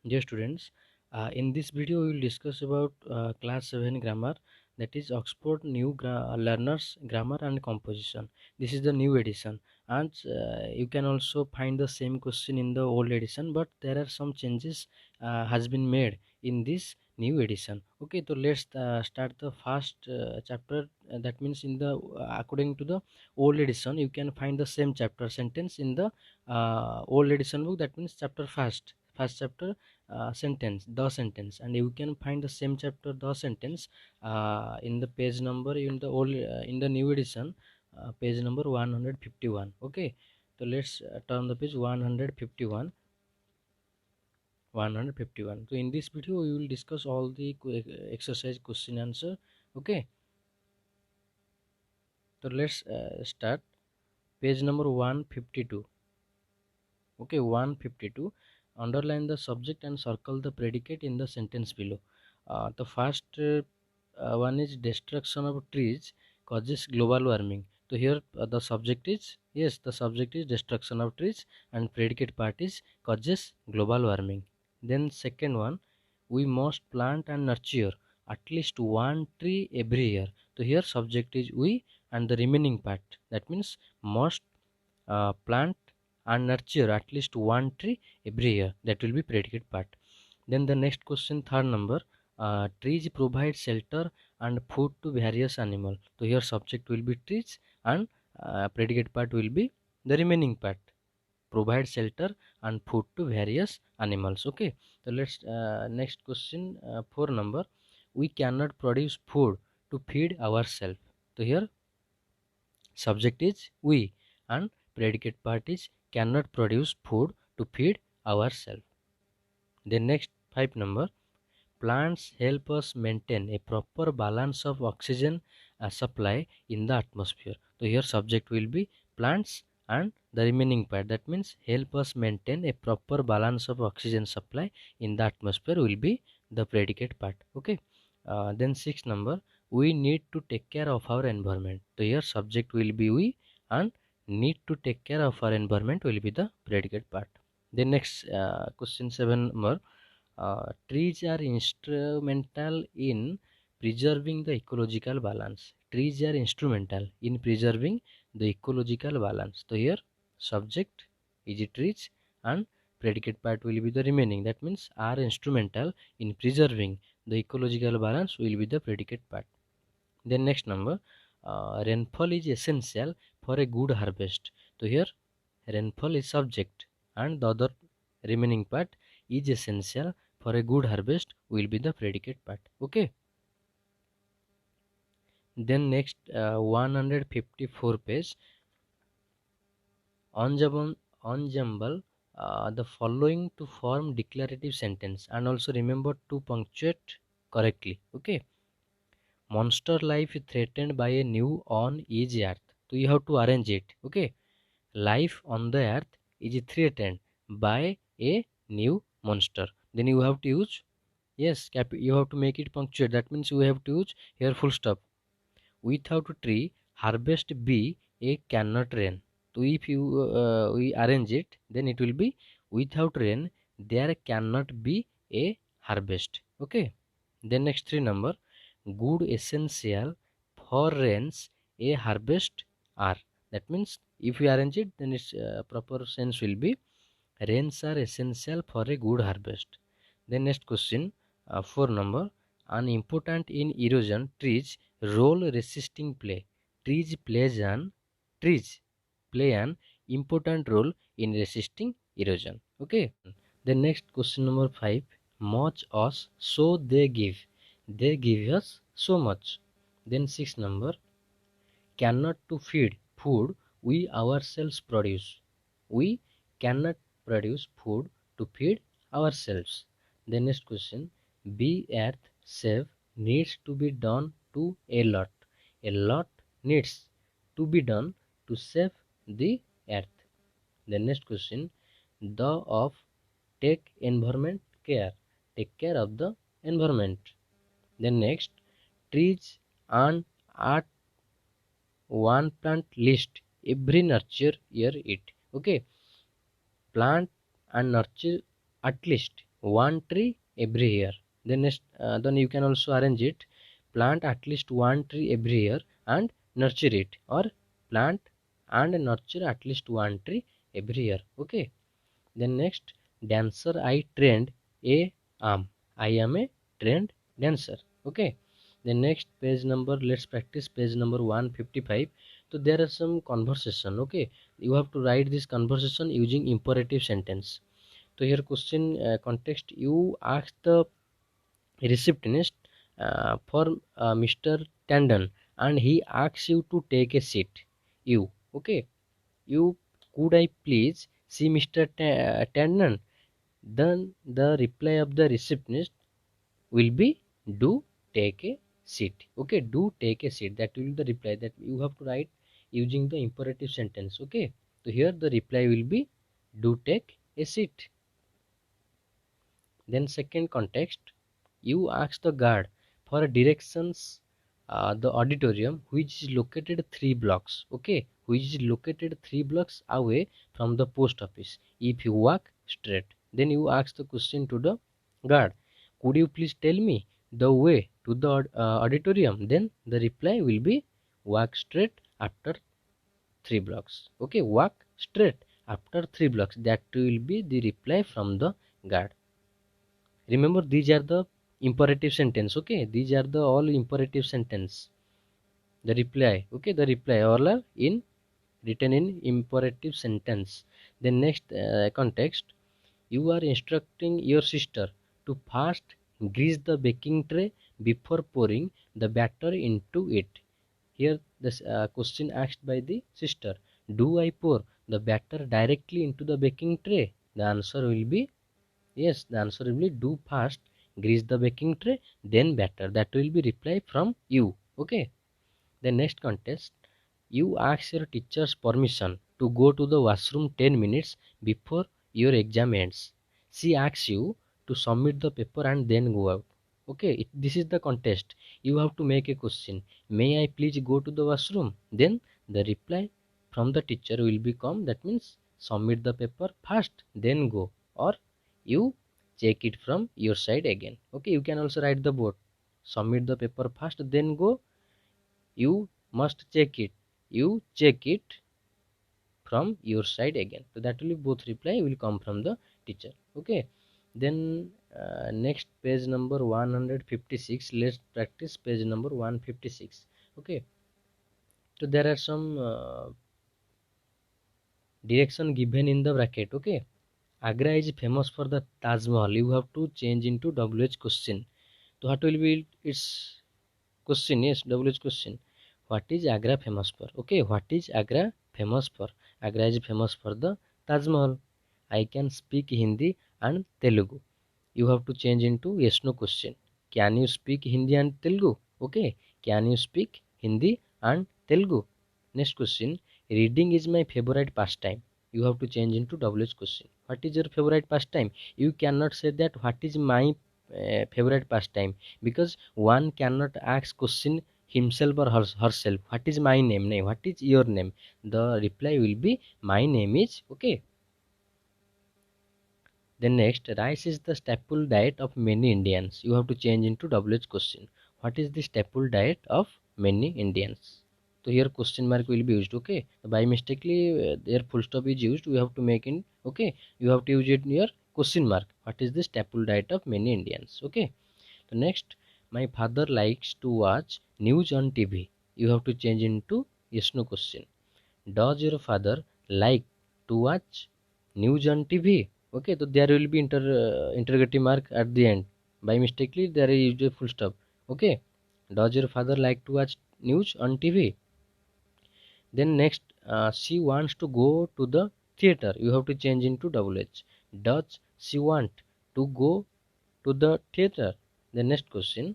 Dear students, in this video we will discuss about class 7 grammar, that is Oxford New Learners Grammar and Composition. This is the new edition, and you can also find the same question in the old edition, but there are some changes has been made in this new edition. Okay, so let's start the first chapter. That means in the according to the old edition you can find the same chapter sentence in the old edition book. That means chapter first chapter sentence, the sentence, and you can find the same chapter, the sentence, in the page number in the old in the new edition, page number 151. Okay, so let's turn the page 151. 151. So in this video we will discuss all the exercise question answer. Okay, so let's start page number 152. Okay, 152. Underline the subject and circle the predicate in the sentence below. The first one is destruction of trees causes global warming. So here the subject is, yes, the subject is destruction of trees and predicate part is causes global warming. Then second one, we must plant and nurture at least one tree every year. So here subject is we and the remaining part, that means must plant and nurture at least one tree every year, that will be predicate part. Then the next question, third number, trees provide shelter and food to various animals. So here subject will be trees and predicate part will be the remaining part, provide shelter and food to various animals. Okay, so let's next question, 4 number, we cannot produce food to feed ourselves. So here subject is we and predicate part is cannot produce food to feed ourselves. The next 5 number, plants help us maintain a proper balance of oxygen supply in the atmosphere. So here subject will be plants and the remaining part, that means help us maintain a proper balance of oxygen supply in the atmosphere will be the predicate part. Okay, then 6 number, we need to take care of our environment. So here subject will be we and need to take care of our environment will be the predicate part. The next question 7 number, trees are instrumental in preserving the ecological balance. Trees are instrumental in preserving the ecological balance. So here subject is trees and predicate part will be the remaining, that means are instrumental in preserving the ecological balance will be the predicate part. Then next number, rainfall is essential for a good harvest. So here rainfall is subject and the other remaining part is essential for a good harvest will be the predicate part. Okay, then next 154 page, ensemble the following to form declarative sentence and also remember to punctuate correctly. Okay, monster life is threatened by a new on is earth, so you have to arrange it. Okay, life on the earth is threatened by a new monster, then you have to use, yes, you have to make it punctuate, that means you have to use here full stop. Without tree harvest be a cannot rain. So if you we arrange it, then it will be without rain there cannot be a harvest. Okay, then next 3 number, good essential for rains a harvest are, that means if we arrange it then its proper sense will be rains are essential for a good harvest. Then next question, 4 number, an important in erosion trees role resisting play. Trees play an important role in resisting erosion. Okay. Then next question number 5, much us so they give us so much. Then 6 number, cannot to feed food we ourselves produce. We cannot produce food to feed ourselves. The next question, be earth save needs to be done to a lot. A lot needs to be done to save the earth. The next question, the of take environment care. Take care of the environment. Then next, trees and art one plant list every nurture year it. Okay, plant and nurture at least one tree every year. Then next, then you can also arrange it, plant at least one tree every year and nurture it, or plant and nurture at least one tree every year. Okay. Then next, dancer I trained a arm. I am a trained dancer. Okay. The next page number, let's practice page number 155. So there are some conversation. Okay. You have to write this conversation using imperative sentence. So here question, context, you ask the receptionist for Mr. Tandon and he asks you to take a seat. You, okay, you, could I please see Mr. Tandon? Then the reply of the receptionist will be, do take a seat. Okay, do take a seat. That will be the reply that you have to write using the imperative sentence. Okay, so here the reply will be, do take a seat. Then second context, you ask the guard for directions the auditorium which is located 3 blocks. Okay, which is located 3 blocks away from the post office. If you walk straight, then you ask the question to the guard, could you please tell me the way to the auditorium? Then the reply will be, walk straight after 3 blocks. Okay, walk straight after 3 blocks. That will be the reply from the guard. Remember, these are the imperative sentence. Okay, these are the all imperative sentence. The reply, okay, the reply all are in written in imperative sentence. The next context, you are instructing your sister to first grease the baking tray before pouring the batter into it. Here the question asked by the sister, do I pour the batter directly into the baking tray? The answer will be yes, the answer will be, do first grease the baking tray, then batter. That will be reply from you. Okay. The next contest, you ask your teacher's permission to go to the washroom 10 minutes before your exam ends. She asks you to submit the paper and then go out. Okay, this is the contest. You have to make a question. May I please go to the washroom? Then the reply from the teacher will become, that means submit the paper first, then go. Or you check it from your side again. Okay, you can also write the board. Submit the paper first, then go. You must check it. You check it from your side again. So that will be both reply will come from the teacher. Okay. Then next page number 156. Let's practice page number 156. Okay. So there are some direction given in the bracket. Okay. Agra is famous for the Taj Mahal. You have to change into WH question. So what will be its question? Yes, WH question. What is Agra famous for? Okay, what is Agra famous for? Agra is famous for the Taj Mahal. I can speak Hindi and Telugu. You have to change into yes no question. Can you speak Hindi and Telugu? Okay, can you speak Hindi and Telugu? Next question. Reading is my favorite pastime. You have to change into WH question. What is your favorite pastime? You cannot say that what is my favorite pastime, because one cannot ask question himself or herself. What is my name? What is your name? The reply will be, my name is. Okay. Then next, rice is the staple diet of many Indians. You have to change into WH question. What is the staple diet of many Indians? So here question mark will be used. Okay. By mistakenly there full stop is used. We have to make in. Okay. You have to use it near question mark. What is the staple diet of many Indians? Okay. So next, my father likes to watch news on TV. You have to change into yes no question. Does your father like to watch news on TV? Okay, so there will be interrogative mark at the end. By mistakenly there is a full stop. Okay. Does your father like to watch news on TV? Then next, she wants to go to the theater. You have to change into WH. Does she want to go to the theater? The next question,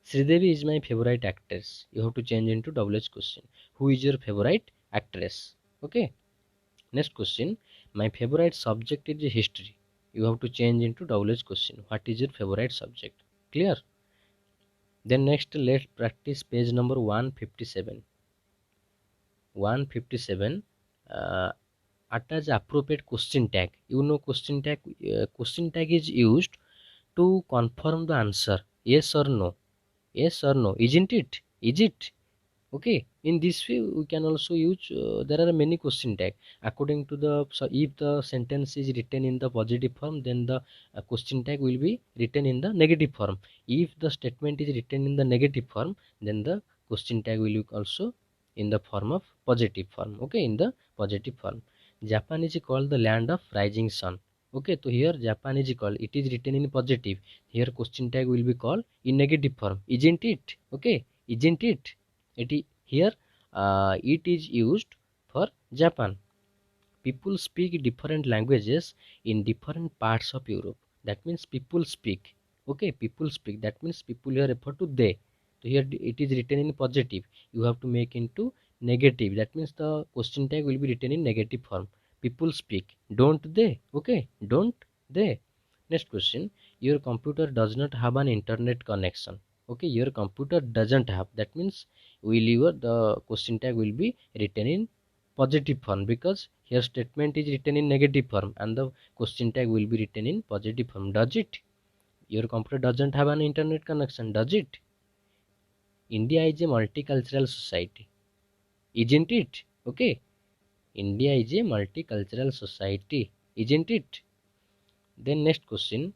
Sridevi is my favorite actress. You have to change into WH question. Who is your favorite actress? Okay. Next question, my favorite subject is history. You have to change into WH question. What is your favorite subject? Clear? Then next, let's practice page number 157. 157. Attach appropriate question tag. You know question tag. Question tag is used to confirm the answer, yes or no. Yes or no, isn't it? Is it? Okay, in this way we can also use, there are many question tag according to the, so if the sentence is written in the positive form, then the question tag will be written in the negative form. If the statement is written in the negative form, then the question tag will be also in the form of positive form. Okay, in the positive form. Japan is called the land of rising sun. Okay, so here Japan is called, it is written in positive, here question tag will be called in negative form, isn't it? Okay, isn't it? Here it is used for Japan. People speak different languages in different parts of Europe. That means people speak. Okay, people speak. That means people here refer to they. So here it is written in positive. You have to make into negative. That means the question tag will be written in negative form. People speak. Don't they? Okay, don't they? Next question. Your computer does not have an internet connection. Okay, your computer doesn't have. That means will your the question tag will be written in positive form, because here statement is written in negative form and the question tag will be written in positive form. Does it? Your computer doesn't have an internet connection. Does it? India is a multicultural society. Isn't it? Okay. India is a multicultural society. Isn't it? Then next question.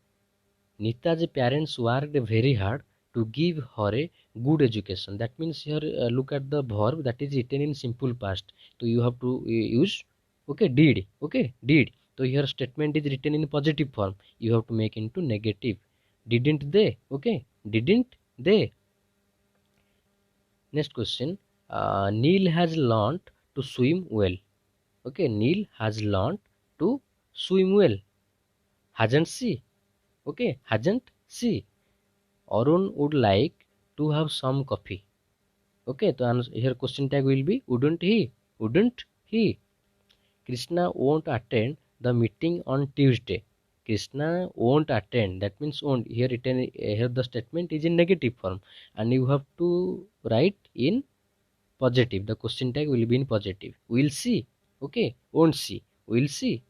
Nita's parents worked very hard to give her a good education. That means here look at the verb that is written in simple past. So you have to use, okay, did. Okay, did. So here statement is written in positive form. You have to make into negative. Didn't they? Okay, didn't they? Next question. Neil has learned to swim well. Okay, Neil has learned to swim well. Hasn't she? Okay, hasn't she? Arun would like to have some coffee. Okay, so here question tag will be wouldn't he? Wouldn't he? Krishna won't attend the meeting on Tuesday. Krishna won't attend. That means won't. Here written here the statement is in negative form, and you have to write in positive. The question tag will be in positive. We'll see. Okay, won't see. We'll see.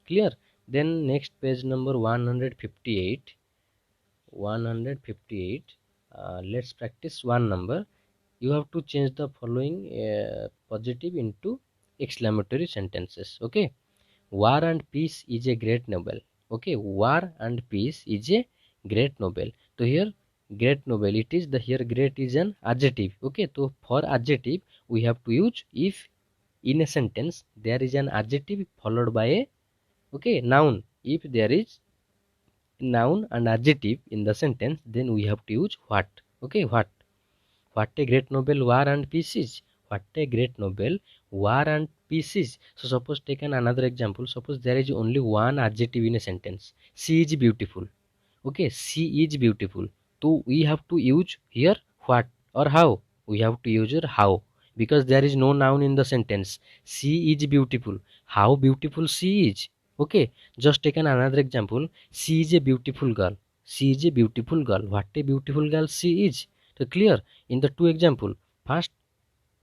Clear? Then next page number 158. 158. Let's practice one number. You have to change the following positive into exclamatory sentences. Okay, war and peace is a great novel. Okay, war and peace is a great novel. So here great novel, it is the, here great is an adjective. Okay, so for adjective we have to use if in a sentence there is an adjective followed by a, okay, noun. If there is noun and adjective in the sentence, then we have to use what. Okay, what a great novel war and peace is. What a great novel war and peace is. So suppose take another example. Suppose there is only one adjective in a sentence. She is beautiful. Okay, she is beautiful. So we have to use here what or how. We have to use here how, because there is no noun in the sentence. She is beautiful. How beautiful she is. Okay, just take another example. She is a beautiful girl. She is a beautiful girl. What a beautiful girl she is. So clear in the two example. First,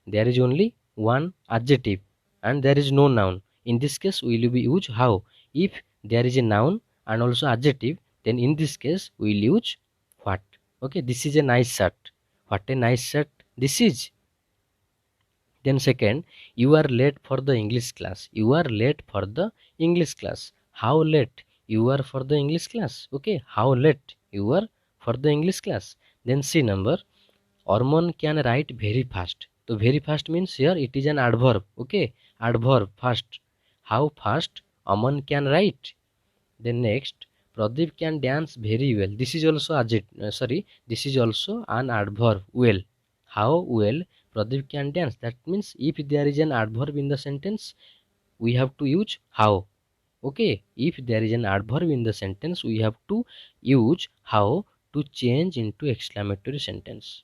there is only one adjective and there is no noun. In this case, we will use how. If there is a noun and also adjective, then in this case, we will use what. Okay, this is a nice shirt. What a nice shirt this is. Then second, you are late for the English class. You are late for the English class. How late? You are for the English class. Okay, how late? You are for the English class. Then C number, Ormon can write very fast. So very fast means here it is an adverb. Okay, adverb fast. How fast Aman can write. Then next, Pradeep can dance very well. This is also this is also an adverb. Well, how well Pradeep can dance. That means if there is an adverb in the sentence, we have to use how. Okay, if there is an adverb in the sentence, we have to use how to change into exclamatory sentence.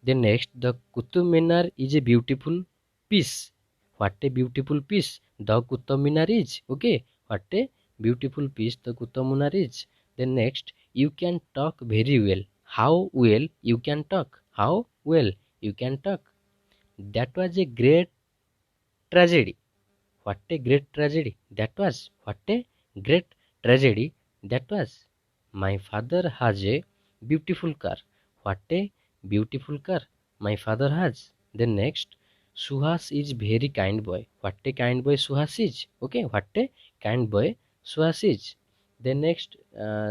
Then next, the Qutub Minar is a beautiful piece. What a beautiful piece the Qutub Minar is. Okay, what a beautiful piece the Qutub Minar is. Then next, you can talk very well. How well you can talk. How well you can talk. That was a great tragedy. What a great tragedy that was. What a great tragedy that was. My father has a beautiful car. What a beautiful car my father has. Then next, Suhas is very kind boy. What a kind boy Suhas is. Okay, what a kind boy Suhas is. Then next,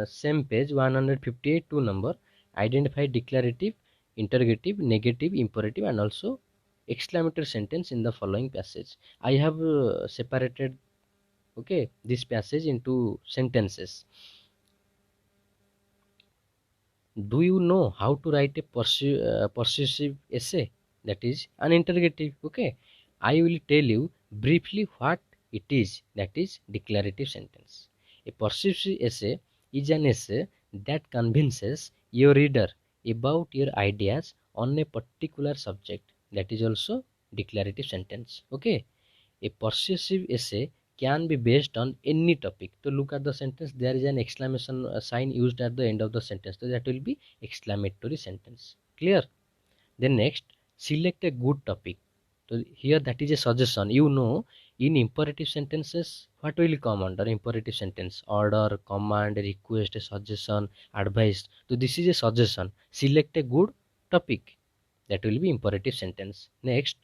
same page 158 2 number, identify declarative, interrogative, negative, imperative and also exclamatory sentence in the following passage. I have separated, okay, this passage into sentences. Do you know how to write a persuasive essay? That is an interrogative. Okay, I will tell you briefly what it is. That is declarative sentence. A persuasive essay is an essay that convinces your reader about your ideas on a particular subject. That is also declarative sentence. Okay, a persuasive essay can be based on any topic. To look at the sentence, there is an exclamation sign used at the end of the sentence. So that will be exclamatory sentence. Clear? Then next, select a good topic. So here that is a suggestion. You know, in imperative sentences, what will come under imperative sentence? Order, command, request, suggestion, advice. So this is a suggestion. Select a good topic. That will be imperative sentence. Next,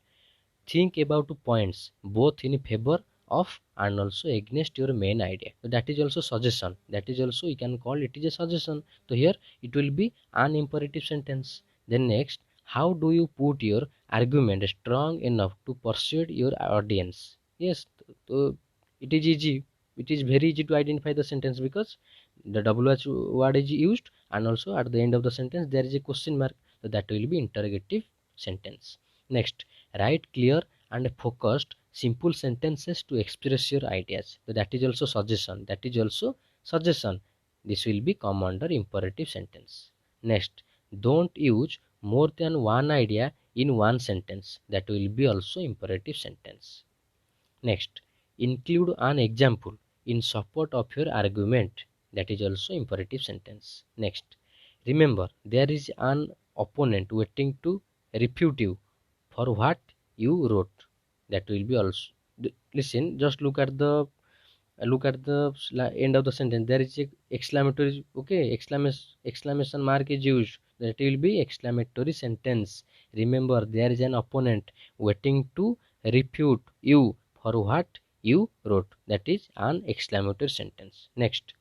think about points both in favor of and also against your main idea. So that is also suggestion. That is also, you can call it is a suggestion. So here it will be an imperative sentence. Then next, how do you put your argument strong enough to persuade your audience? Yes, so it is easy. It is very easy to identify the sentence because the WH word is used and also at the end of the sentence there is a question mark. So that will be interrogative sentence. Next, write clear and focused simple sentences to express your ideas. So that is also suggestion. That is also suggestion. This will be come under imperative sentence. Next, don't use more than one idea in one sentence. That will be also imperative sentence. Next, include an example in support of your argument. That is also imperative sentence. Next, remember there is an opponent waiting to refute you for what you wrote. That will be also, listen, just look at the end of the sentence. There is a exclamatory, okay, exclamation mark is used. That will be exclamatory sentence. Remember there is an opponent waiting to refute you for what you wrote. That is an exclamatory sentence. Next,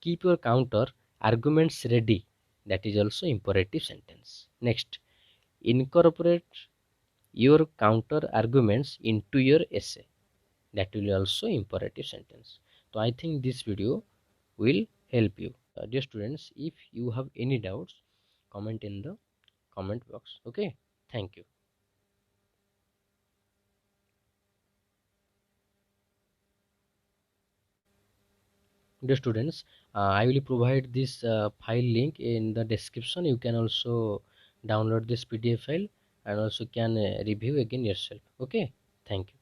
keep your counter arguments ready. That is also imperative sentence. Next, incorporate your counter arguments into your essay. That will also imperative sentence. So I think this video will help you. Dear students, if you have any doubts, comment in the comment box. Okay, thank you. Dear students, I will provide this file link in the description. You can also download this PDF file and also can review again yourself. Okay, thank you.